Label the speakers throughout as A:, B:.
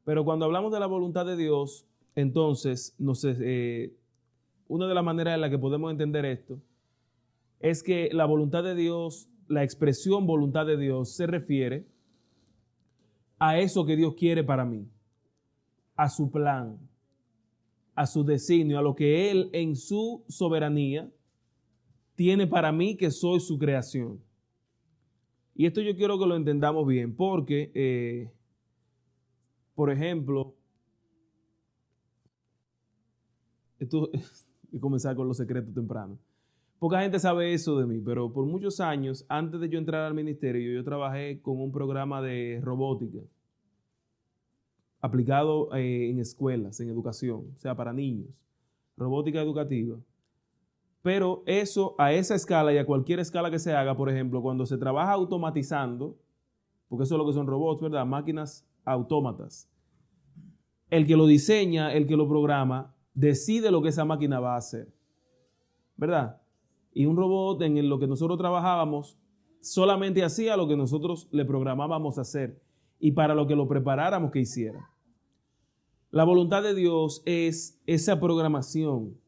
A: Pero cuando hablamos de la voluntad de Dios, entonces, una de las maneras en las que podemos entender esto es que la voluntad de Dios, la expresión voluntad de Dios, se refiere a eso que Dios quiere para mí, a su plan, a su designio, a lo que Él en su soberanía tiene para mí, que soy su creación. Y esto yo quiero que lo entendamos bien, porque, por ejemplo, esto y comenzar con los secretos temprano. Poca gente sabe eso de mí, pero por muchos años, antes de yo entrar al ministerio, yo trabajé con un programa de robótica aplicado en escuelas, en educación, o sea, para niños, robótica educativa. Pero eso, a esa escala y a cualquier escala que se haga, por ejemplo, cuando se trabaja automatizando, porque eso es lo que son robots, ¿verdad? Máquinas autómatas. El que lo diseña, el que lo programa, decide lo que esa máquina va a hacer, ¿verdad? Y un robot en lo que nosotros trabajábamos solamente hacía lo que nosotros le programábamos a hacer y para lo que lo preparáramos que hiciera. La voluntad de Dios es esa programación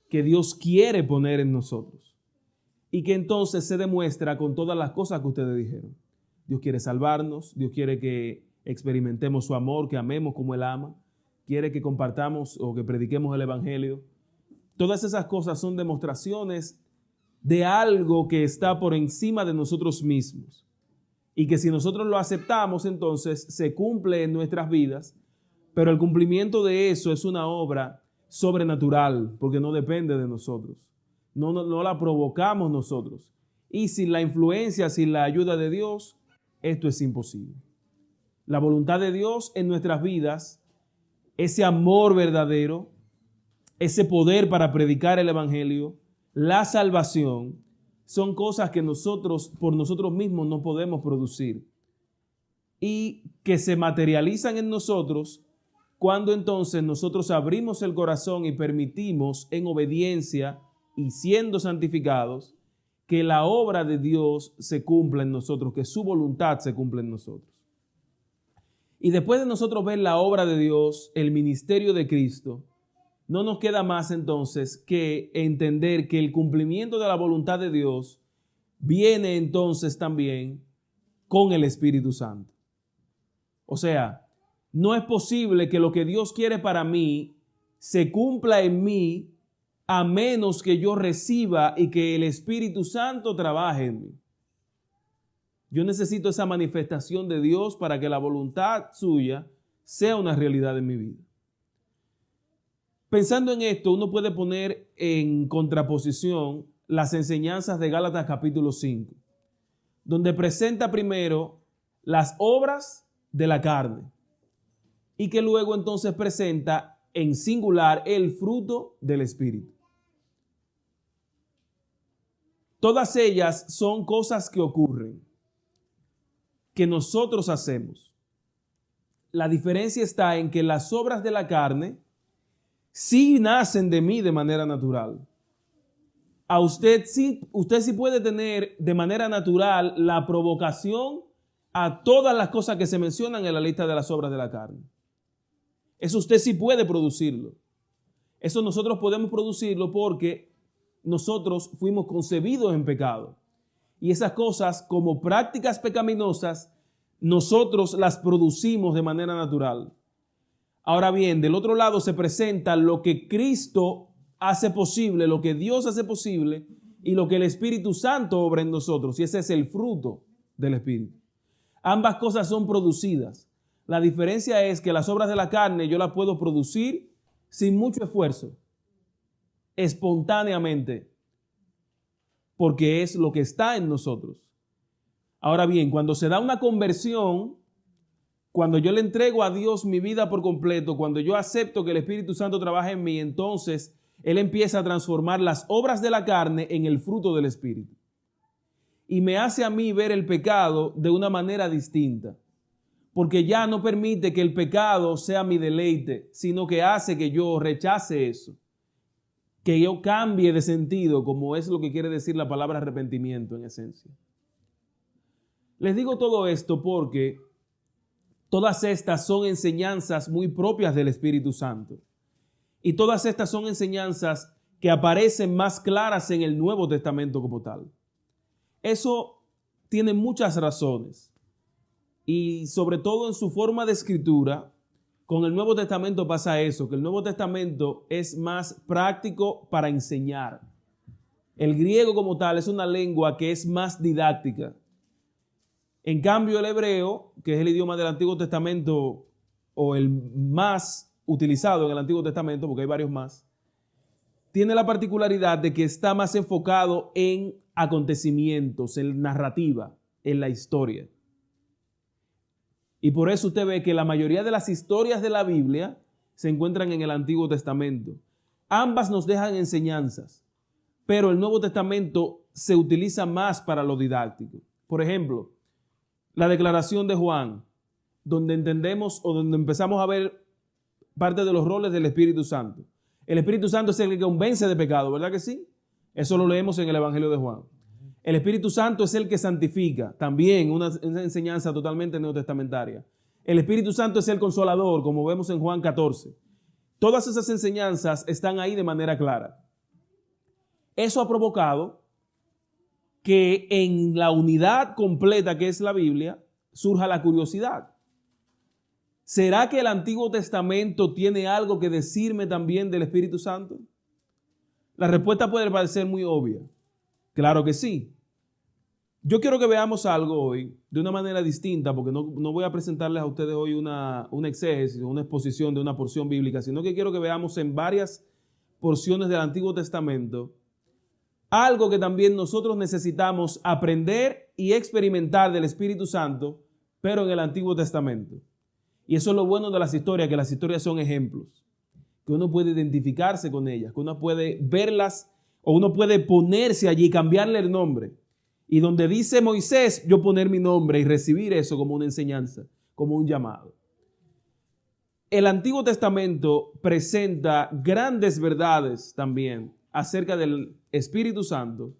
A: que Dios quiere poner en nosotros y que entonces se demuestra con todas las cosas que ustedes dijeron. Dios quiere salvarnos, Dios quiere que experimentemos su amor, que amemos como Él ama, quiere que compartamos o que prediquemos el Evangelio. Todas esas cosas son demostraciones de algo que está por encima de nosotros mismos y que si nosotros lo aceptamos, entonces se cumple en nuestras vidas, pero el cumplimiento de eso es una obra sobrenatural porque no depende de nosotros, no la provocamos nosotros y sin la influencia, sin la ayuda de Dios, esto es imposible. La voluntad de Dios en nuestras vidas, ese amor verdadero, ese poder para predicar el Evangelio, la salvación, son cosas que nosotros por nosotros mismos no podemos producir y que se materializan en nosotros cuando entonces nosotros abrimos el corazón y permitimos en obediencia y siendo santificados que la obra de Dios se cumpla en nosotros, que su voluntad se cumpla en nosotros. Y después de nosotros ver la obra de Dios, el ministerio de Cristo, no nos queda más entonces que entender que el cumplimiento de la voluntad de Dios viene entonces también con el Espíritu Santo. O sea, no es posible que lo que Dios quiere para mí se cumpla en mí a menos que yo reciba y que el Espíritu Santo trabaje en mí. Yo necesito esa manifestación de Dios para que la voluntad suya sea una realidad en mi vida. Pensando en esto, uno puede poner en contraposición las enseñanzas de Gálatas capítulo 5, donde presenta primero las obras de la carne y que luego entonces presenta en singular el fruto del Espíritu. Todas ellas son cosas que ocurren, que nosotros hacemos. La diferencia está en que las obras de la carne sí nacen de mí de manera natural. Usted sí puede tener de manera natural la provocación a todas las cosas que se mencionan en la lista de las obras de la carne. Eso usted sí puede producirlo. Eso nosotros podemos producirlo porque nosotros fuimos concebidos en pecado. Y esas cosas, como prácticas pecaminosas, nosotros las producimos de manera natural. Ahora bien, del otro lado se presenta lo que Cristo hace posible, lo que Dios hace posible y lo que el Espíritu Santo obra en nosotros. Y ese es el fruto del Espíritu. Ambas cosas son producidas. La diferencia es que las obras de la carne yo las puedo producir sin mucho esfuerzo, espontáneamente, porque es lo que está en nosotros. Ahora bien, cuando se da una conversión, cuando yo le entrego a Dios mi vida por completo, cuando yo acepto que el Espíritu Santo trabaja en mí, entonces Él empieza a transformar las obras de la carne en el fruto del Espíritu. Y me hace a mí ver el pecado de una manera distinta, porque ya no permite que el pecado sea mi deleite, sino que hace que yo rechace eso, que yo cambie de sentido, como es lo que quiere decir la palabra arrepentimiento en esencia. Les digo todo esto porque todas estas son enseñanzas muy propias del Espíritu Santo. Y todas estas son enseñanzas que aparecen más claras en el Nuevo Testamento como tal. Eso tiene muchas razones. Y sobre todo en su forma de escritura, con el Nuevo Testamento pasa eso, que el Nuevo Testamento es más práctico para enseñar. El griego como tal es una lengua que es más didáctica. En cambio, el hebreo, que es el idioma del Antiguo Testamento o el más utilizado en el Antiguo Testamento, porque hay varios más, tiene la particularidad de que está más enfocado en acontecimientos, en narrativa, en la historia. Y por eso usted ve que la mayoría de las historias de la Biblia se encuentran en el Antiguo Testamento. Ambas nos dejan enseñanzas, pero el Nuevo Testamento se utiliza más para lo didáctico. Por ejemplo, la declaración de Juan, donde entendemos o donde empezamos a ver parte de los roles del Espíritu Santo. El Espíritu Santo es el que convence de pecado, ¿verdad que sí? Eso lo leemos en el Evangelio de Juan. El Espíritu Santo es el que santifica, también una enseñanza totalmente neotestamentaria. El Espíritu Santo es el consolador, como vemos en Juan 14. Todas esas enseñanzas están ahí de manera clara. Eso ha provocado que en la unidad completa que es la Biblia surja la curiosidad. ¿Será que el Antiguo Testamento tiene algo que decirme también del Espíritu Santo? La respuesta puede parecer muy obvia. Claro que sí. Yo quiero que veamos algo hoy de una manera distinta, porque no voy a presentarles a ustedes hoy una exégesis, una exposición de una porción bíblica, sino que quiero que veamos en varias porciones del Antiguo Testamento algo que también nosotros necesitamos aprender y experimentar del Espíritu Santo, pero en el Antiguo Testamento. Y eso es lo bueno de las historias, que las historias son ejemplos, que uno puede identificarse con ellas, que uno puede verlas o uno puede ponerse allí, cambiarle el nombre. Y donde dice Moisés, yo poner mi nombre y recibir eso como una enseñanza, como un llamado. El Antiguo Testamento presenta grandes verdades también acerca del Espíritu Santo.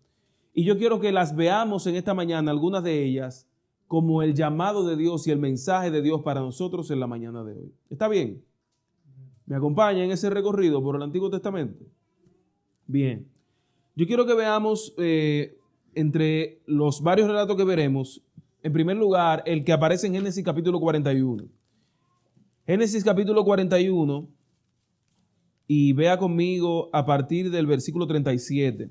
A: Y yo quiero que las veamos en esta mañana, algunas de ellas, como el llamado de Dios y el mensaje de Dios para nosotros en la mañana de hoy. ¿Está bien? ¿Me acompaña en ese recorrido por el Antiguo Testamento? Bien. Yo quiero que veamos entre los varios relatos que veremos, en primer lugar, el que aparece en Génesis capítulo 41. Génesis capítulo 41, y vea conmigo a partir del versículo 37.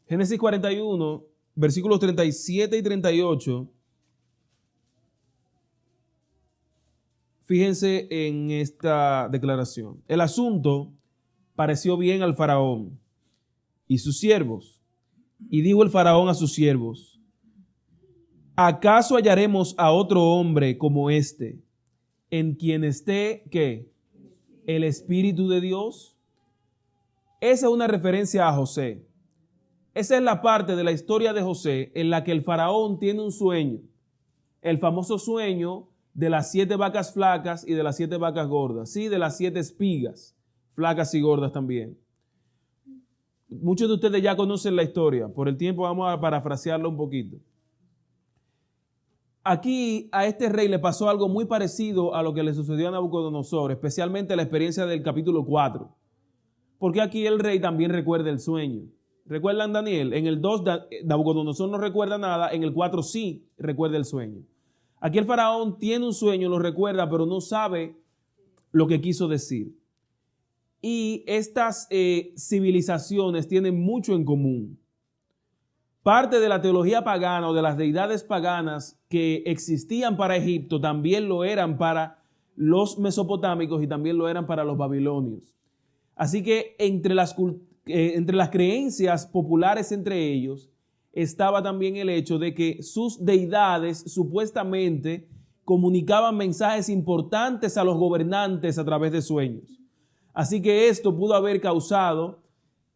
A: Génesis 41, versículos 37 y 38. Fíjense en esta declaración. El asunto pareció bien al faraón y sus siervos. Y dijo el faraón a sus siervos: ¿acaso hallaremos a otro hombre como este, en quien esté, ¿qué? El Espíritu de Dios. Esa es una referencia a José. Esa es la parte de la historia de José en la que el faraón tiene un sueño. El famoso sueño de las 7 vacas flacas y de las 7 vacas gordas. Sí, de las 7 espigas, flacas y gordas también. Muchos de ustedes ya conocen la historia. Por el tiempo vamos a parafrasearla un poquito. Aquí a este rey le pasó algo muy parecido a lo que le sucedió a Nabucodonosor, especialmente la experiencia del capítulo 4. Porque aquí el rey también recuerda el sueño. ¿Recuerdan Daniel? En el 2 Nabucodonosor no recuerda nada, en el 4 sí recuerda el sueño. Aquí el faraón tiene un sueño, lo recuerda, pero no sabe lo que quiso decir. Y estas civilizaciones tienen mucho en común. Parte de la teología pagana o de las deidades paganas que existían para Egipto también lo eran para los mesopotámicos y también lo eran para los babilonios. Así que entre las creencias populares entre ellos estaba también el hecho de que sus deidades supuestamente comunicaban mensajes importantes a los gobernantes a través de sueños. Así que esto pudo haber causado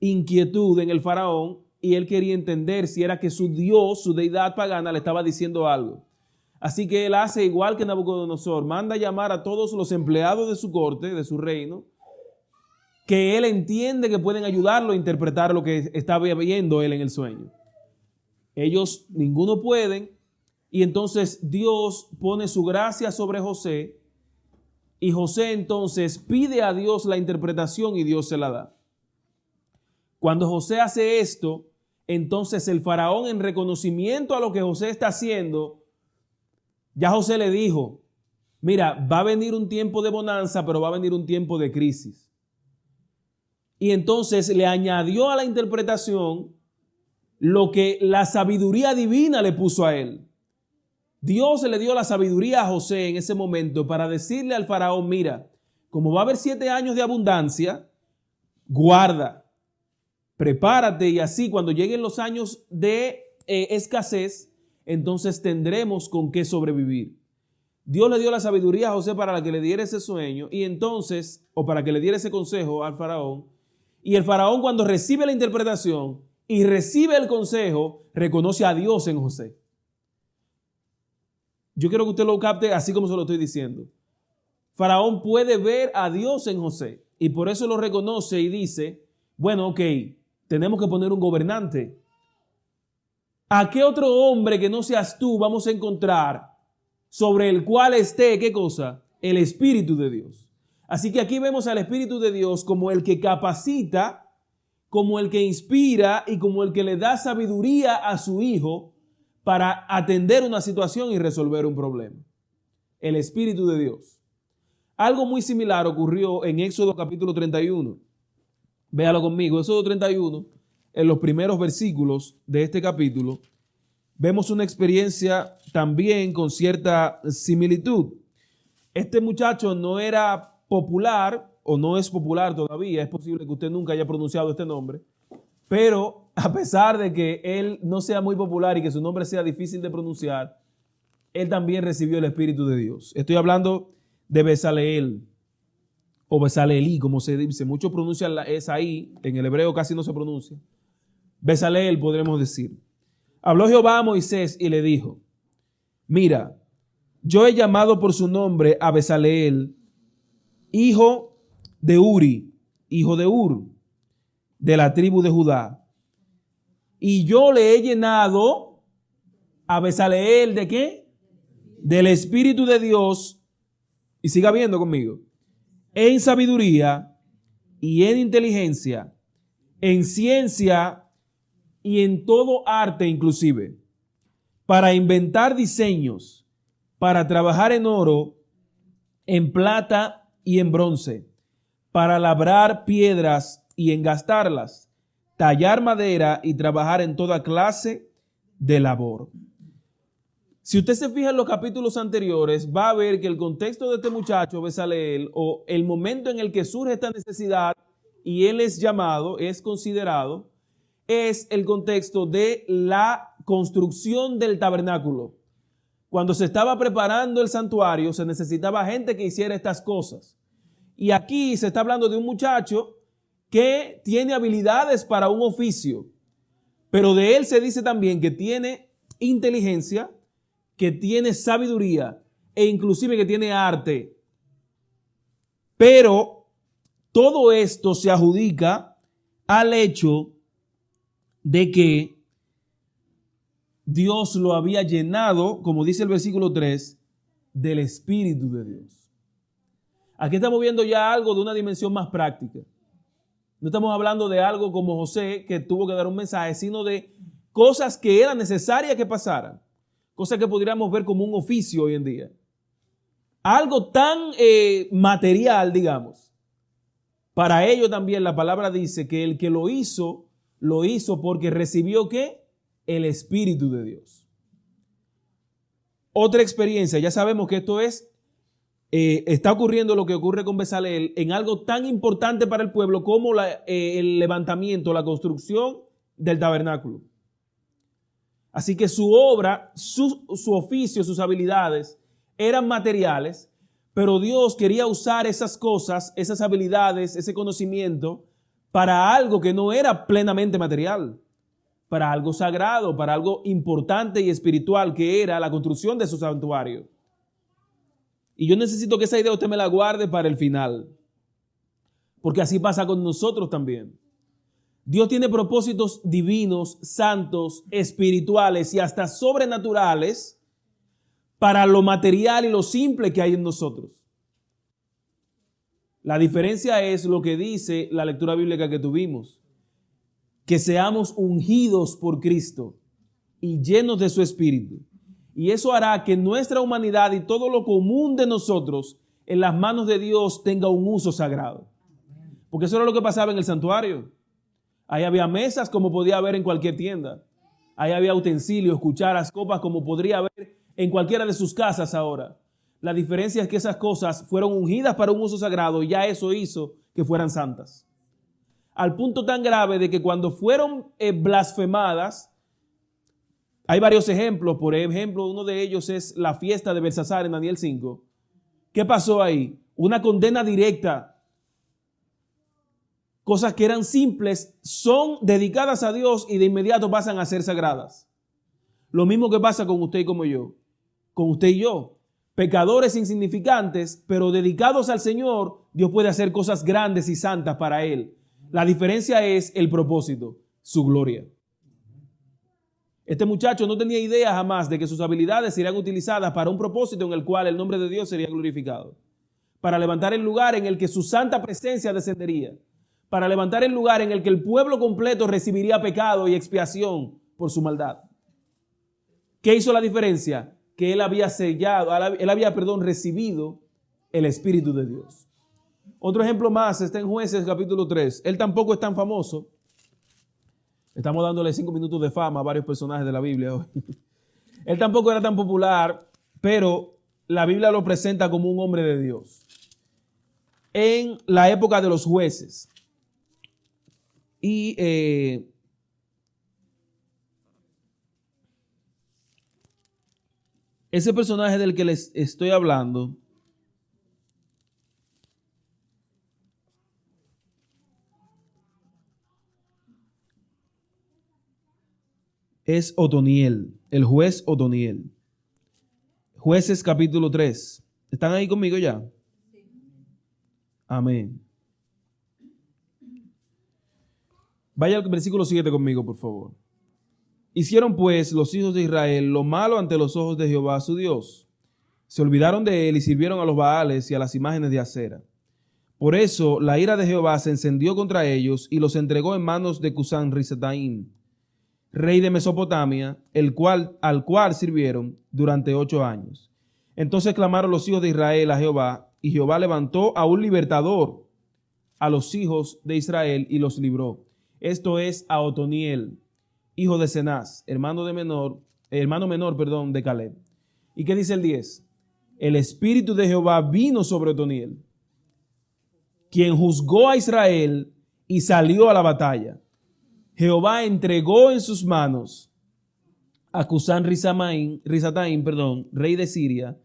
A: inquietud en el faraón y él quería entender si era que su Dios, su deidad pagana, le estaba diciendo algo. Así que él hace igual que Nabucodonosor, manda llamar a todos los empleados de su corte, de su reino, que él entiende que pueden ayudarlo a interpretar lo que está viendo él en el sueño. Ellos, ninguno pueden, y entonces Dios pone su gracia sobre José, y José entonces pide a Dios la interpretación y Dios se la da. Cuando José hace esto, entonces el faraón, en reconocimiento a lo que José está haciendo, ya José le dijo, mira, va a venir un tiempo de bonanza, pero va a venir un tiempo de crisis. Y entonces le añadió a la interpretación lo que la sabiduría divina le puso a él. Dios le dio la sabiduría a José en ese momento para decirle al faraón, mira, como va a haber 7 años de abundancia, guarda, prepárate, y así cuando lleguen los años de escasez, entonces tendremos con qué sobrevivir. Dios le dio la sabiduría a José para que le diera ese sueño y entonces, o para que le diera ese consejo al faraón. Y el faraón, cuando recibe la interpretación y recibe el consejo, reconoce a Dios en José. Yo quiero que usted lo capte así como se lo estoy diciendo. Faraón puede ver a Dios en José y por eso lo reconoce y dice, bueno, ok, tenemos que poner un gobernante. ¿A qué otro hombre que no seas tú vamos a encontrar sobre el cual esté, qué cosa? El Espíritu de Dios. Así que aquí vemos al Espíritu de Dios como el que capacita, como el que inspira y como el que le da sabiduría a su hijo para atender una situación y resolver un problema. El Espíritu de Dios. Algo muy similar ocurrió en Éxodo capítulo 31. Véalo conmigo, Éxodo 31, en los primeros versículos de este capítulo, vemos una experiencia también con cierta similitud. Este muchacho no era popular, o no es popular todavía, es posible que usted nunca haya pronunciado este nombre, pero a pesar de que él no sea muy popular y que su nombre sea difícil de pronunciar, él también recibió el Espíritu de Dios. Estoy hablando de Bezaleel, o Bezalelí, como se dice. Muchos pronuncian la S ahí, en el hebreo casi no se pronuncia. Bezaleel podremos decir. Habló Jehová a Moisés y le dijo, mira, yo he llamado por su nombre a Bezaleel, hijo de Uri, hijo de Ur, de la tribu de Judá. Y yo le he llenado a Bezaleel, ¿de qué? Del Espíritu de Dios. Y siga viendo conmigo. En sabiduría y en inteligencia, en ciencia y en todo arte inclusive, para inventar diseños, para trabajar en oro, en plata y en bronce, para labrar piedras y engastarlas, tallar madera y trabajar en toda clase de labor. Si usted se fija en los capítulos anteriores, va a ver que el contexto de este muchacho, Bezaleel, o el momento en el que surge esta necesidad y él es llamado, es considerado, es el contexto de la construcción del tabernáculo. Cuando se estaba preparando el santuario, se necesitaba gente que hiciera estas cosas. Y aquí se está hablando de un muchacho que tiene habilidades para un oficio, pero de él se dice también que tiene inteligencia, que tiene sabiduría e inclusive que tiene arte. Pero todo esto se adjudica al hecho de que Dios lo había llenado, como dice el versículo 3, del Espíritu de Dios. Aquí estamos viendo ya algo de una dimensión más práctica. No estamos hablando de algo como José, que tuvo que dar un mensaje, sino de cosas que eran necesarias que pasaran. Cosas que podríamos ver como un oficio hoy en día. Algo tan material, digamos. Para ello también la palabra dice que el que lo hizo porque recibió ¿qué? El Espíritu de Dios. Otra experiencia, ya sabemos que esto está ocurriendo lo que ocurre con Bezaleel en algo tan importante para el pueblo como el levantamiento, la construcción del tabernáculo. Así que su obra, su oficio, sus habilidades eran materiales, pero Dios quería usar esas cosas, esas habilidades, ese conocimiento para algo que no era plenamente material. para algo sagrado, para algo importante y espiritual, que era la construcción de su santuario. Y yo necesito que esa idea usted me la guarde para el final, porque así pasa con nosotros también. Dios tiene propósitos divinos, santos, espirituales y hasta sobrenaturales para lo material y lo simple que hay en nosotros. La diferencia es lo que dice la lectura bíblica que tuvimos, que seamos ungidos por Cristo y llenos de su Espíritu. Y eso hará que nuestra humanidad y todo lo común de nosotros en las manos de Dios tenga un uso sagrado. Porque eso era lo que pasaba en el santuario. Ahí había mesas como podía haber en cualquier tienda. Ahí había utensilios, cucharas, copas como podría haber en cualquiera de sus casas ahora. La diferencia es que esas cosas fueron ungidas para un uso sagrado y ya eso hizo que fueran santas. Al punto tan grave de que cuando fueron blasfemadas, hay varios ejemplos. Por ejemplo, uno de ellos es la fiesta de Belsasar en Daniel 5. ¿Qué pasó ahí? Una condena directa. Cosas que eran simples son dedicadas a Dios y de inmediato pasan a ser sagradas. Lo mismo que pasa con usted y como yo. Con usted y yo. Pecadores insignificantes, pero dedicados al Señor, Dios puede hacer cosas grandes y santas para Él. La diferencia es el propósito, su gloria. Este muchacho no tenía idea jamás de que sus habilidades serían utilizadas para un propósito en el cual el nombre de Dios sería glorificado. Para levantar el lugar en el que su santa presencia descendería. Para levantar el lugar en el que el pueblo completo recibiría pecado y expiación por su maldad. ¿Qué hizo la diferencia? Que él había recibido el Espíritu de Dios. Otro ejemplo más está en Jueces capítulo 3. Él tampoco es tan famoso. Estamos dándole 5 minutos de fama a varios personajes de la Biblia hoy. Él tampoco era tan popular, pero la Biblia lo presenta como un hombre de Dios. En la época de los jueces. Y ese personaje del que les estoy hablando es Otoniel, el juez Otoniel. Jueces capítulo 3. ¿Están ahí conmigo ya? Sí. Amén. Vaya al versículo 7 conmigo, por favor. Hicieron pues los hijos de Israel lo malo ante los ojos de Jehová su Dios. Se olvidaron de él y sirvieron a los Baales y a las imágenes de acera. Por eso la ira de Jehová se encendió contra ellos y los entregó en manos de Cusán Risataim, rey de Mesopotamia, al cual sirvieron durante 8 años. Entonces clamaron los hijos de Israel a Jehová, y Jehová levantó a un libertador a los hijos de Israel y los libró. Esto es a Otoniel, hijo de Cenaz, hermano menor de Caleb. ¿Y qué dice el 10? El Espíritu de Jehová vino sobre Otoniel, quien juzgó a Israel y salió a la batalla. Jehová entregó en sus manos a Cusán Risataim, rey de Siria,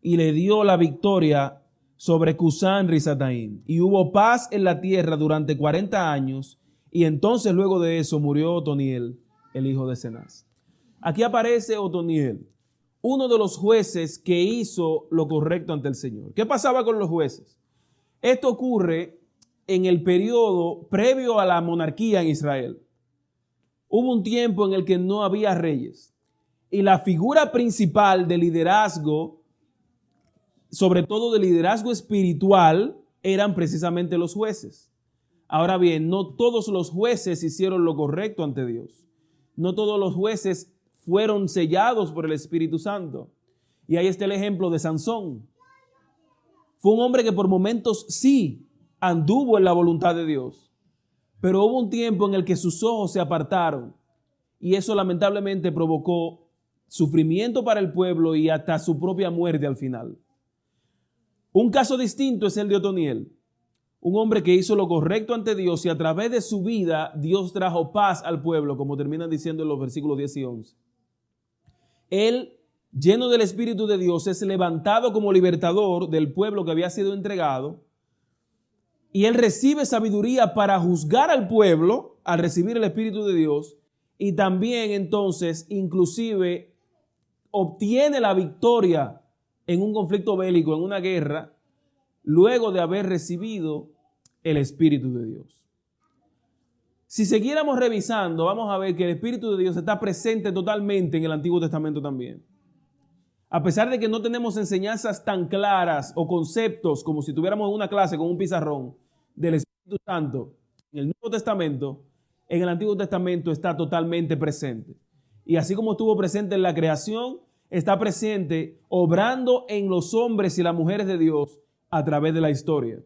A: y le dio la victoria sobre Cusán Risataim. Y hubo paz en la tierra durante 40 años, y entonces luego de eso murió Otoniel, el hijo de Cenaz. Aquí aparece Otoniel, uno de los jueces que hizo lo correcto ante el Señor. ¿Qué pasaba con los jueces? Esto ocurre en el periodo previo a la monarquía en Israel. Hubo un tiempo en el que no había reyes y la figura principal de liderazgo, sobre todo de liderazgo espiritual, eran precisamente los jueces. Ahora bien, no todos los jueces hicieron lo correcto ante Dios. No todos los jueces fueron sellados por el Espíritu Santo. Y ahí está el ejemplo de Sansón. Fue un hombre que por momentos sí anduvo en la voluntad de Dios. Pero hubo un tiempo en el que sus ojos se apartaron y eso lamentablemente provocó sufrimiento para el pueblo y hasta su propia muerte al final. Un caso distinto es el de Otoniel, un hombre que hizo lo correcto ante Dios y a través de su vida Dios trajo paz al pueblo, como terminan diciendo en los versículos 10 y 11. Él, lleno del Espíritu de Dios, es levantado como libertador del pueblo que había sido entregado. Y él recibe sabiduría para juzgar al pueblo al recibir el Espíritu de Dios y también entonces inclusive obtiene la victoria en un conflicto bélico, en una guerra, luego de haber recibido el Espíritu de Dios. Si siguiéramos revisando, vamos a ver que el Espíritu de Dios está presente totalmente en el Antiguo Testamento también. A pesar de que no tenemos enseñanzas tan claras o conceptos como si tuviéramos una clase con un pizarrón del Espíritu Santo en el Nuevo Testamento, en el Antiguo Testamento está totalmente presente. Y así como estuvo presente en la creación, está presente obrando en los hombres y las mujeres de Dios a través de la historia.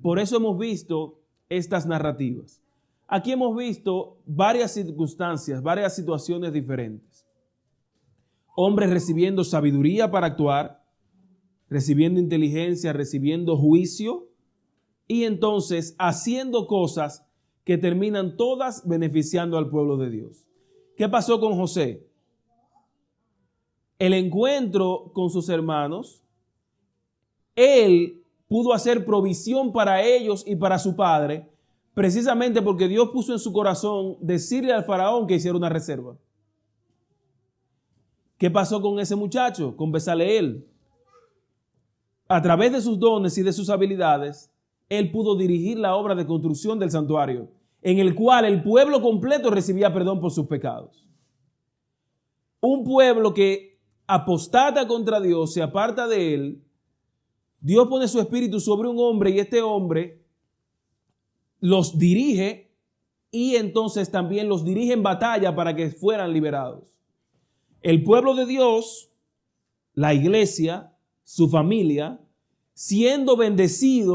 A: Por eso hemos visto estas narrativas. Aquí hemos visto varias circunstancias, varias situaciones diferentes. Hombres recibiendo sabiduría para actuar, recibiendo inteligencia, recibiendo juicio y entonces haciendo cosas que terminan todas beneficiando al pueblo de Dios. ¿Qué pasó con José? El encuentro con sus hermanos, él pudo hacer provisión para ellos y para su padre, precisamente porque Dios puso en su corazón decirle al faraón que hiciera una reserva. ¿Qué pasó con ese muchacho? Con Bezaleel. A través de sus dones y de sus habilidades, él pudo dirigir la obra de construcción del santuario, en el cual el pueblo completo recibía perdón por sus pecados. Un pueblo que apostata contra Dios, se aparta de él, Dios pone su espíritu sobre un hombre y este hombre los dirige y entonces también los dirige en batalla para que fueran liberados. El pueblo de Dios, la iglesia, su familia, siendo bendecida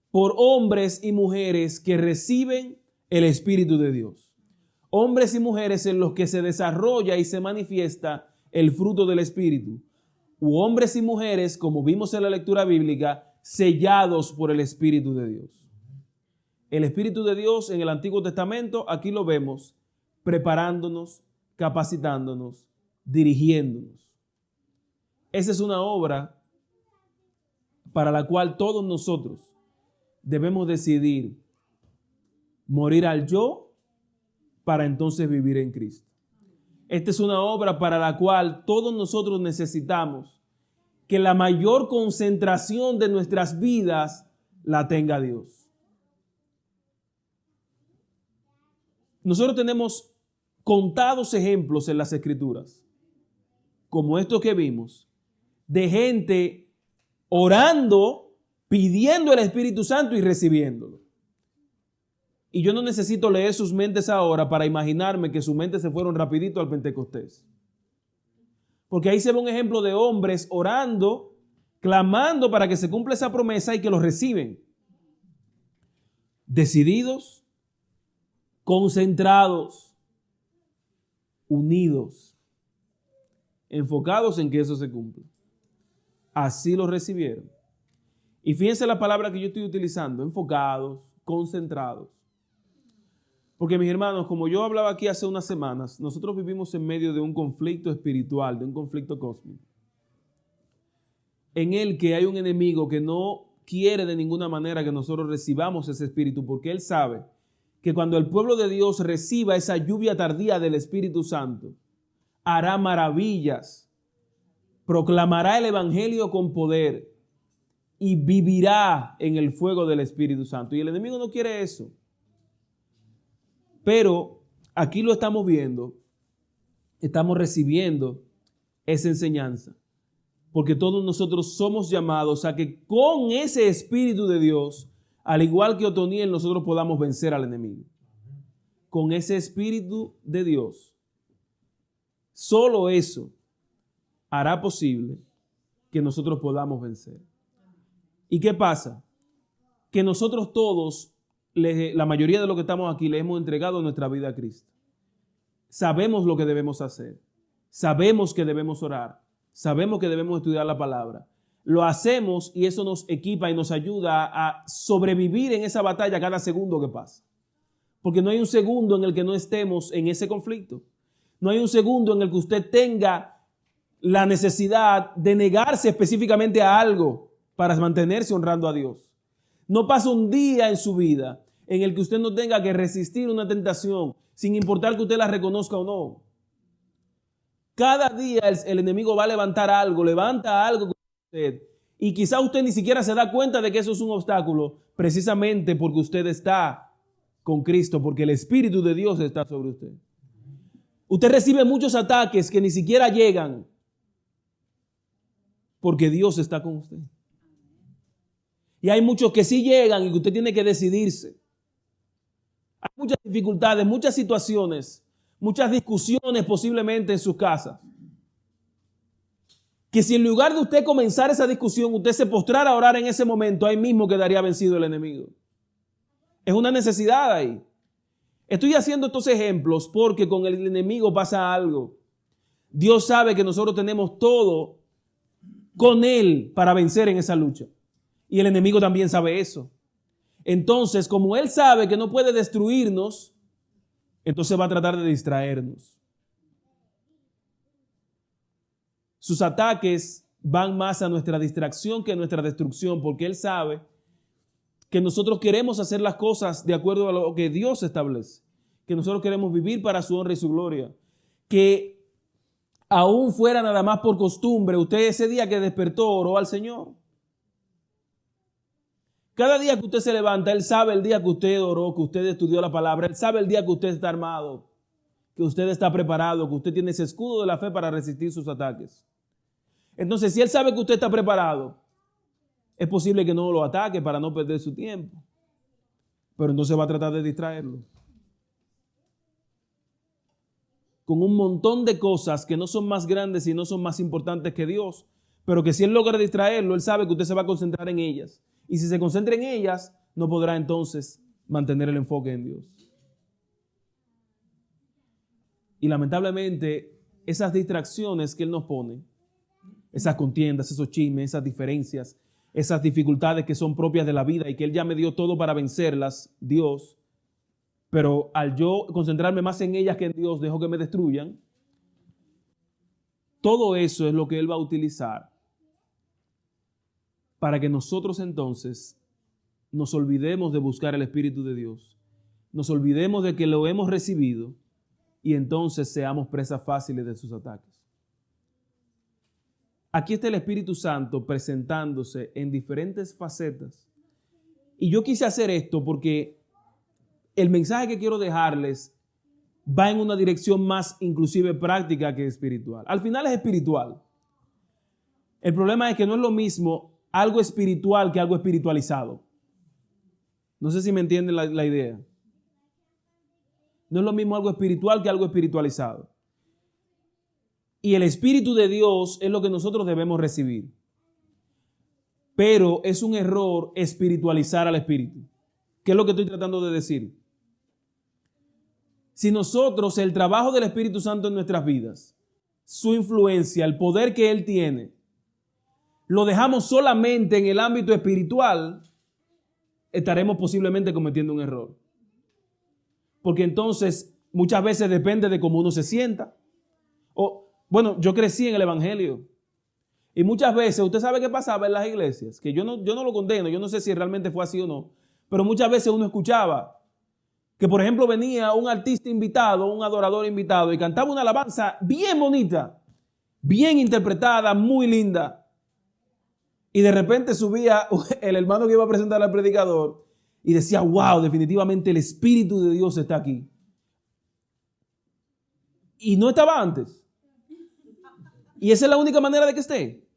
A: por hombres y mujeres que reciben el Espíritu de Dios. Hombres y mujeres en los que se desarrolla y se manifiesta el fruto del Espíritu. U hombres y mujeres, como vimos en la lectura bíblica, sellados por el Espíritu de Dios. El Espíritu de Dios en el Antiguo Testamento, aquí lo vemos, preparándonos, capacitándonos, dirigiéndonos. Esa es una obra para la cual todos nosotros debemos decidir morir al yo para entonces vivir en Cristo. Esta es una obra para la cual todos nosotros necesitamos que la mayor concentración de nuestras vidas la tenga Dios. Nosotros tenemos contados ejemplos en las Escrituras, como estos que vimos, de gente orando, pidiendo el Espíritu Santo y recibiéndolo. Y yo no necesito leer sus mentes ahora para imaginarme que sus mentes se fueron rapidito al Pentecostés. Porque ahí se ve un ejemplo de hombres orando, clamando para que se cumpla esa promesa y que lo reciben. Decididos, concentrados, unidos, enfocados en que eso se cumpla. Así lo recibieron. Y fíjense la palabra que yo estoy utilizando, enfocados, concentrados. Porque mis hermanos, como yo hablaba aquí hace unas semanas, nosotros vivimos en medio de un conflicto espiritual, de un conflicto cósmico, en el que hay un enemigo que no quiere de ninguna manera que nosotros recibamos ese espíritu, porque él sabe que cuando el pueblo de Dios reciba esa lluvia tardía del Espíritu Santo, hará maravillas, proclamará el evangelio con poder y vivirá en el fuego del Espíritu Santo. Y el enemigo no quiere eso. Pero aquí lo estamos viendo, estamos recibiendo esa enseñanza, porque todos nosotros somos llamados a que con ese Espíritu de Dios, al igual que Otoniel, nosotros podamos vencer al enemigo. Con ese Espíritu de Dios, solo eso hará posible que nosotros podamos vencer. ¿Y qué pasa? Que nosotros todos, la mayoría de los que estamos aquí, le hemos entregado nuestra vida a Cristo. Sabemos lo que debemos hacer. Sabemos que debemos orar. Sabemos que debemos estudiar la palabra. Lo hacemos y eso nos equipa y nos ayuda a sobrevivir en esa batalla cada segundo que pasa. Porque no hay un segundo en el que no estemos en ese conflicto. No hay un segundo en el que usted tenga la necesidad de negarse específicamente a algo para mantenerse honrando a Dios. No pasa un día en su vida en el que usted no tenga que resistir una tentación, sin importar que usted la reconozca o no. Cada día el enemigo va a levantar algo, levanta algo con usted. Y quizá usted ni siquiera se da cuenta de que eso es un obstáculo, precisamente porque usted está con Cristo, porque el Espíritu de Dios está sobre usted. Usted recibe muchos ataques que ni siquiera llegan, porque Dios está con usted. Y hay muchos que sí llegan y que usted tiene que decidirse. Hay muchas dificultades, muchas situaciones, muchas discusiones posiblemente en sus casas. Que si en lugar de usted comenzar esa discusión, usted se postrara a orar en ese momento, ahí mismo quedaría vencido el enemigo. Es una necesidad ahí. Estoy haciendo estos ejemplos porque con el enemigo pasa algo. Dios sabe que nosotros tenemos todo con Él para vencer en esa lucha. Y el enemigo también sabe eso. Entonces, como Él sabe que no puede destruirnos, entonces va a tratar de distraernos. Sus ataques van más a nuestra distracción que a nuestra destrucción, porque Él sabe que nosotros queremos hacer las cosas de acuerdo a lo que Dios establece, que nosotros queremos vivir para su honra y su gloria, que aún fuera nada más por costumbre, usted ese día que despertó oró al Señor. Cada día que usted se levanta, Él sabe el día que usted oró, que usted estudió la palabra, Él sabe el día que usted está armado, que usted está preparado, que usted tiene ese escudo de la fe para resistir sus ataques. Entonces, si Él sabe que usted está preparado, es posible que no lo ataque para no perder su tiempo. Pero entonces va a tratar de distraerlo. Con un montón de cosas que no son más grandes y no son más importantes que Dios. Pero que si Él logra distraerlo, Él sabe que usted se va a concentrar en ellas. Y si se concentra en ellas, no podrá entonces mantener el enfoque en Dios. Y lamentablemente, esas distracciones que Él nos pone, esas contiendas, esos chismes, esas diferencias, esas dificultades que son propias de la vida y que Él ya me dio todo para vencerlas, Dios, pero al yo concentrarme más en ellas que en Dios, dejo que me destruyan. Todo eso es lo que Él va a utilizar para que nosotros entonces nos olvidemos de buscar el Espíritu de Dios, nos olvidemos de que lo hemos recibido y entonces seamos presas fáciles de sus ataques. Aquí está el Espíritu Santo presentándose en diferentes facetas. Y yo quise hacer esto porque el mensaje que quiero dejarles va en una dirección más inclusive práctica que espiritual. Al final es espiritual. El problema es que no es lo mismo algo espiritual que algo espiritualizado. No sé si me entienden la idea. No es lo mismo algo espiritual que algo espiritualizado. Y el Espíritu de Dios es lo que nosotros debemos recibir. Pero es un error espiritualizar al Espíritu. ¿Qué es lo que estoy tratando de decir? Si nosotros, el trabajo del Espíritu Santo en nuestras vidas, su influencia, el poder que Él tiene, lo dejamos solamente en el ámbito espiritual, estaremos posiblemente cometiendo un error. Porque entonces muchas veces depende de cómo uno se sienta. Bueno, yo crecí en el Evangelio y muchas veces, usted sabe qué pasaba en las iglesias, que yo no lo condeno, yo no sé si realmente fue así o no, pero muchas veces uno escuchaba que, por ejemplo, venía un artista invitado, un adorador invitado y cantaba una alabanza bien bonita, bien interpretada, muy linda. Y de repente subía el hermano que iba a presentar al predicador y decía, wow, definitivamente el Espíritu de Dios está aquí. Y no estaba antes. Y esa es la única manera de que esté.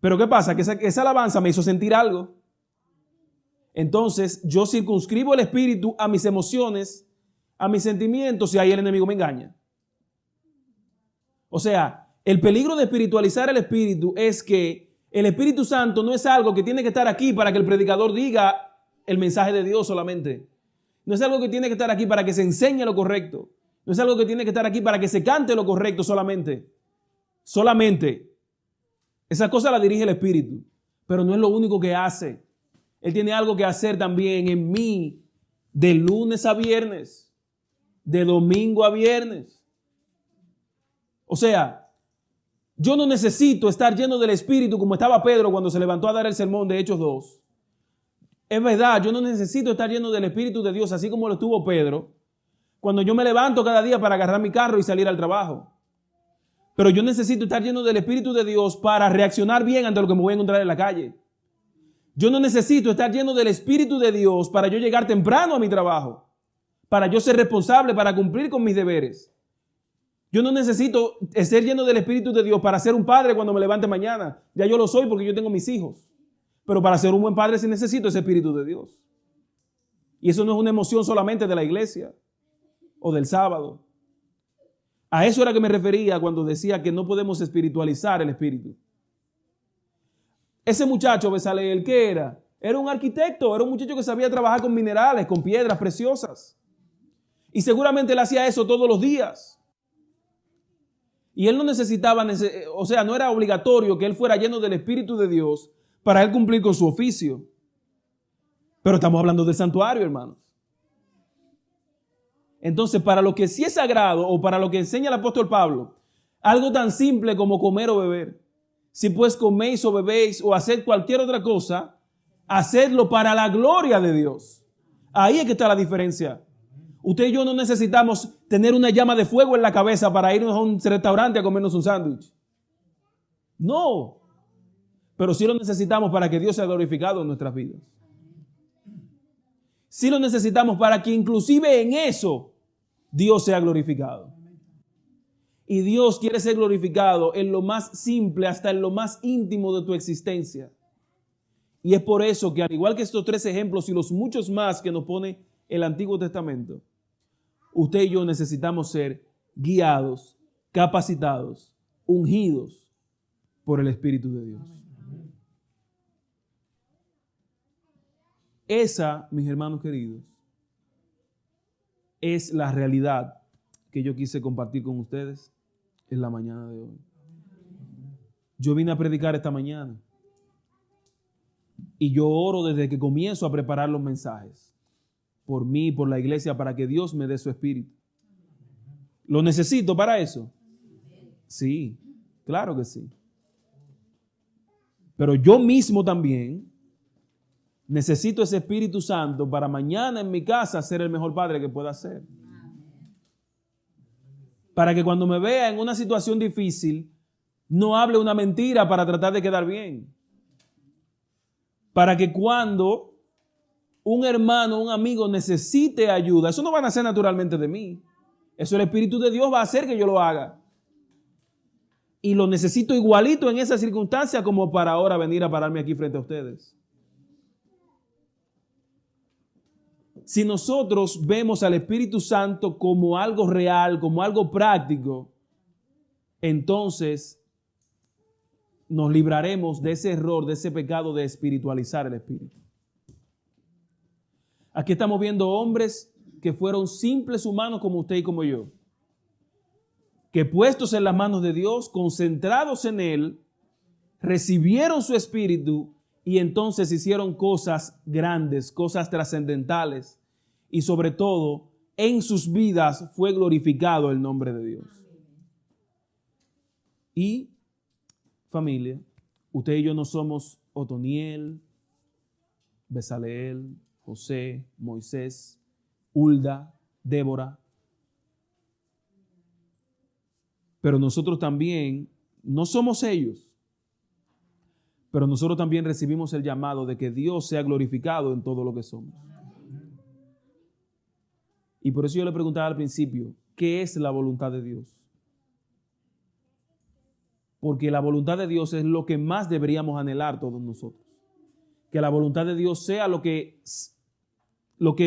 A: Pero ¿qué pasa? Que esa alabanza me hizo sentir algo. Entonces yo circunscribo el espíritu a mis emociones, a mis sentimientos y ahí el enemigo me engaña. O sea, el peligro de espiritualizar el espíritu es que el Espíritu Santo no es algo que tiene que estar aquí para que el predicador diga el mensaje de Dios solamente. No es algo que tiene que estar aquí para que se enseñe lo correcto. No es algo que tiene que estar aquí para que se cante lo correcto solamente. Solamente. Esa cosa la dirige el Espíritu. Pero no es lo único que hace. Él tiene algo que hacer también en mí de lunes a viernes. De domingo a viernes. O sea, yo no necesito estar lleno del Espíritu como estaba Pedro cuando se levantó a dar el sermón de Hechos 2. Es verdad, yo no necesito estar lleno del Espíritu de Dios, así como lo estuvo Pedro, cuando yo me levanto cada día para agarrar mi carro y salir al trabajo. Pero yo necesito estar lleno del Espíritu de Dios para reaccionar bien ante lo que me voy a encontrar en la calle. Yo no necesito estar lleno del Espíritu de Dios para yo llegar temprano a mi trabajo, para yo ser responsable, para cumplir con mis deberes. Yo no necesito ser lleno del Espíritu de Dios para ser un padre cuando me levante mañana. Ya yo lo soy porque yo tengo mis hijos. Pero para ser un buen padre sí necesito ese Espíritu de Dios. Y eso no es una emoción solamente de la iglesia o del sábado. A eso era que me refería cuando decía que no podemos espiritualizar el Espíritu. Ese muchacho, Bezaleel, ¿qué era? Era un arquitecto, era un muchacho que sabía trabajar con minerales, con piedras preciosas. Y seguramente él hacía eso todos los días. Y él no necesitaba, o sea, no era obligatorio que él fuera lleno del Espíritu de Dios para él cumplir con su oficio. Pero estamos hablando del santuario, hermanos. Entonces, para lo que sí es sagrado o para lo que enseña el apóstol Pablo, algo tan simple como comer o beber, si pues coméis o bebéis o haced cualquier otra cosa, hacedlo para la gloria de Dios. Ahí es que está la diferencia. Usted y yo no necesitamos tener una llama de fuego en la cabeza para irnos a un restaurante a comernos un sándwich. No. Pero sí lo necesitamos para que Dios sea glorificado en nuestras vidas. Sí lo necesitamos para que inclusive en eso Dios sea glorificado. Y Dios quiere ser glorificado en lo más simple, hasta en lo más íntimo de tu existencia. Y es por eso que, al igual que estos 3 ejemplos y los muchos más que nos pone el Antiguo Testamento, usted y yo necesitamos ser guiados, capacitados, ungidos por el Espíritu de Dios. Esa, mis hermanos queridos, es la realidad que yo quise compartir con ustedes en la mañana de hoy. Yo vine a predicar esta mañana y yo oro desde que comienzo a preparar los mensajes por mí, por la iglesia, para que Dios me dé su Espíritu. ¿Lo necesito para eso? Sí, claro que sí. Pero yo mismo también necesito ese Espíritu Santo para mañana en mi casa ser el mejor padre que pueda ser. Para que cuando me vea en una situación difícil, no hable una mentira para tratar de quedar bien. Para que cuando un hermano, un amigo necesite ayuda, eso no va a nacer naturalmente de mí. Eso el Espíritu de Dios va a hacer que yo lo haga. Y lo necesito igualito en esa circunstancia como para ahora venir a pararme aquí frente a ustedes. Si nosotros vemos al Espíritu Santo como algo real, como algo práctico, entonces nos libraremos de ese error, de ese pecado de espiritualizar el Espíritu. Aquí estamos viendo hombres que fueron simples humanos como usted y como yo, que puestos en las manos de Dios, concentrados en Él, recibieron su Espíritu y entonces hicieron cosas grandes, cosas trascendentales, y sobre todo en sus vidas fue glorificado el nombre de Dios. Y familia, usted y yo no somos Otoniel, Bezaleel, José, Moisés, Hulda, Débora. Pero nosotros también no somos ellos. Pero nosotros también recibimos el llamado de que Dios sea glorificado en todo lo que somos. Y por eso yo le preguntaba al principio, ¿qué es la voluntad de Dios? Porque la voluntad de Dios es lo que más deberíamos anhelar todos nosotros. Que la voluntad de Dios sea lo que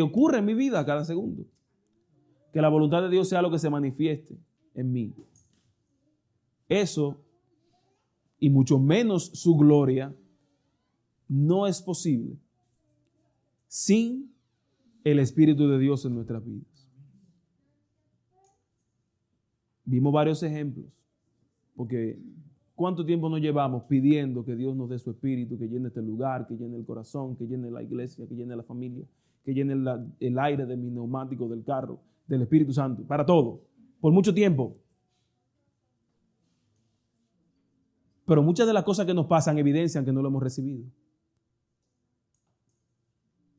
A: ocurre en mi vida cada segundo. Que la voluntad de Dios sea lo que se manifieste en mí. Eso, y mucho menos su gloria, no es posible sin el Espíritu de Dios en nuestras vidas. Vimos varios ejemplos, porque ¿cuánto tiempo nos llevamos pidiendo que Dios nos dé su Espíritu, que llene este lugar, que llene el corazón, que llene la iglesia, que llene la familia, que llene el aire de mi neumático, del carro, del Espíritu Santo, para todo, por mucho tiempo? Pero muchas de las cosas que nos pasan evidencian que no lo hemos recibido.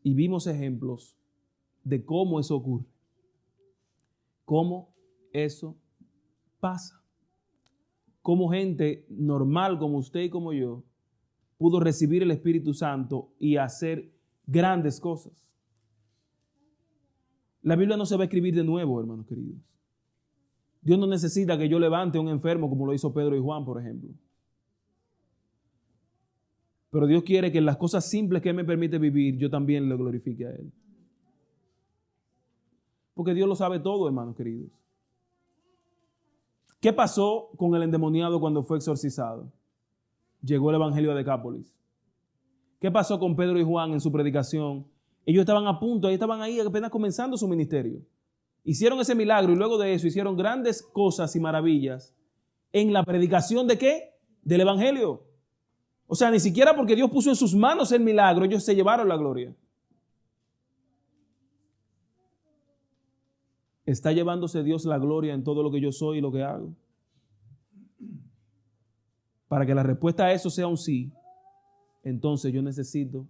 A: y vimos ejemplos de cómo eso ocurre. Cómo eso pasa. Cómo gente normal como usted y como yo pudo recibir el Espíritu Santo y hacer grandes cosas. La Biblia no se va a escribir de nuevo, hermanos queridos. Dios no necesita que yo levante a un enfermo como lo hizo Pedro y Juan, por ejemplo. Pero Dios quiere que en las cosas simples que Él me permite vivir, yo también le glorifique a Él. Porque Dios lo sabe todo, hermanos queridos. ¿Qué pasó con el endemoniado cuando fue exorcizado? Llegó el evangelio de Decápolis. ¿Qué pasó con Pedro y Juan en su predicación? Ellos estaban a punto, estaban ahí apenas comenzando su ministerio. Hicieron ese milagro y luego de eso hicieron grandes cosas y maravillas en la predicación ¿de qué? Del evangelio. O sea, ni siquiera porque Dios puso en sus manos el milagro, ellos se llevaron la gloria. ¿Está llevándose Dios la gloria en todo lo que yo soy y lo que hago? Para que la respuesta a eso sea un sí, entonces yo necesito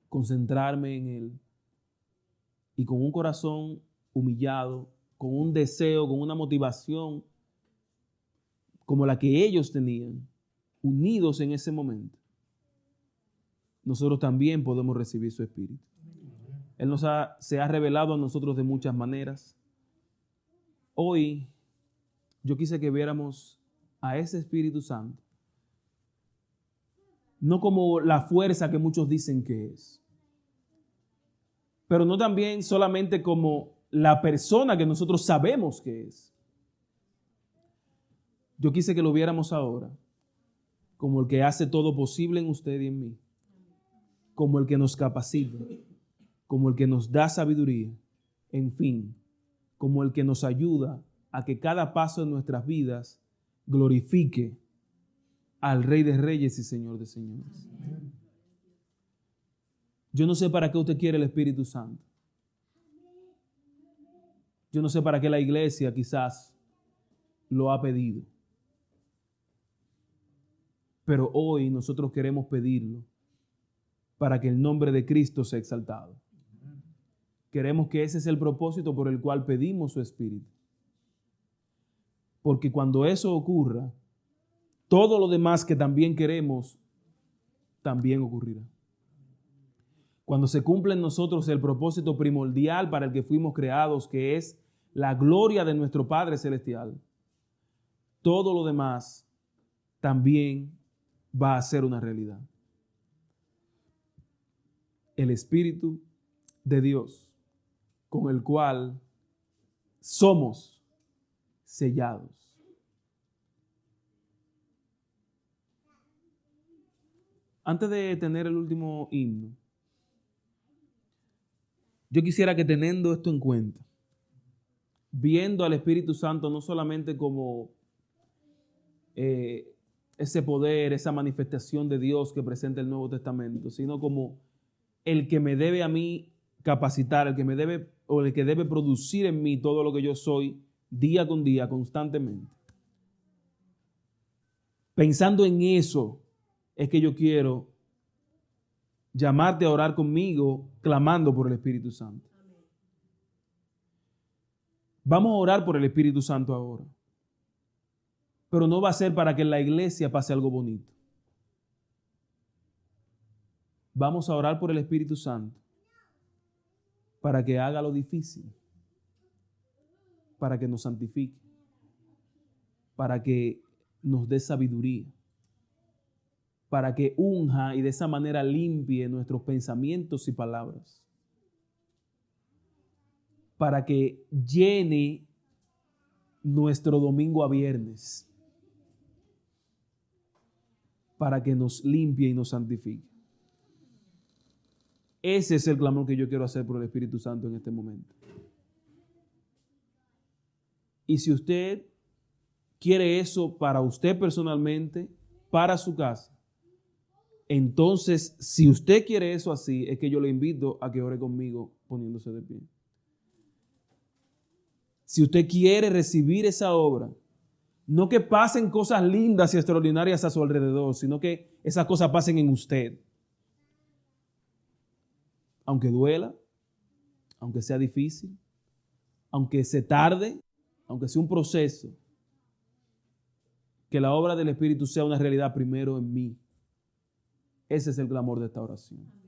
A: concentrarme en Él y con un corazón humillado, con un deseo, con una motivación como la que ellos tenían, unidos en ese momento, nosotros también podemos recibir su Espíritu. Él se ha revelado a nosotros de muchas maneras. Hoy yo quise que viéramos a ese Espíritu Santo no como la fuerza que muchos dicen que es, pero no también solamente como la persona que nosotros sabemos que es. Yo quise que lo viéramos ahora como el que hace todo posible en usted y en mí, como el que nos capacita, como el que nos da sabiduría, en fin, como el que nos ayuda a que cada paso de nuestras vidas glorifique al Rey de Reyes y Señor de Señores. Yo no sé para qué usted quiere el Espíritu Santo. Yo no sé para qué la iglesia quizás lo ha pedido. Pero hoy nosotros queremos pedirlo para que el nombre de Cristo sea exaltado. Queremos que ese es el propósito por el cual pedimos su Espíritu. Porque cuando eso ocurra, todo lo demás que también queremos, también ocurrirá. Cuando se cumple en nosotros el propósito primordial para el que fuimos creados, que es la gloria de nuestro Padre Celestial, todo lo demás también va a ser una realidad. El Espíritu de Dios, con el cual somos sellados. Antes de tener el último himno, yo quisiera que teniendo esto en cuenta, viendo al Espíritu Santo no solamente como ese poder, esa manifestación de Dios que presenta el Nuevo Testamento, sino como el que me debe a mí capacitar, el que me debe o el que debe producir en mí todo lo que yo soy día con día, constantemente. Pensando en eso, es que yo quiero llamarte a orar conmigo, clamando por el Espíritu Santo. Vamos a orar por el Espíritu Santo ahora. Pero no va a ser para que en la iglesia pase algo bonito. Vamos a orar por el Espíritu Santo para que haga lo difícil, para que nos santifique, para que nos dé sabiduría, para que unja y de esa manera limpie nuestros pensamientos y palabras, para que llene nuestro domingo a viernes, para que nos limpie y nos santifique. Ese es el clamor que yo quiero hacer por el Espíritu Santo en este momento. Y si usted quiere eso para usted personalmente, para su casa, entonces, si usted quiere eso así, es que yo le invito a que ore conmigo poniéndose de pie. Si usted quiere recibir esa obra, no que pasen cosas lindas y extraordinarias a su alrededor, sino que esas cosas pasen en usted. aunque duela, aunque sea difícil, aunque se tarde, aunque sea un proceso, que la obra del Espíritu sea una realidad primero en mí. Ese es el clamor de esta oración.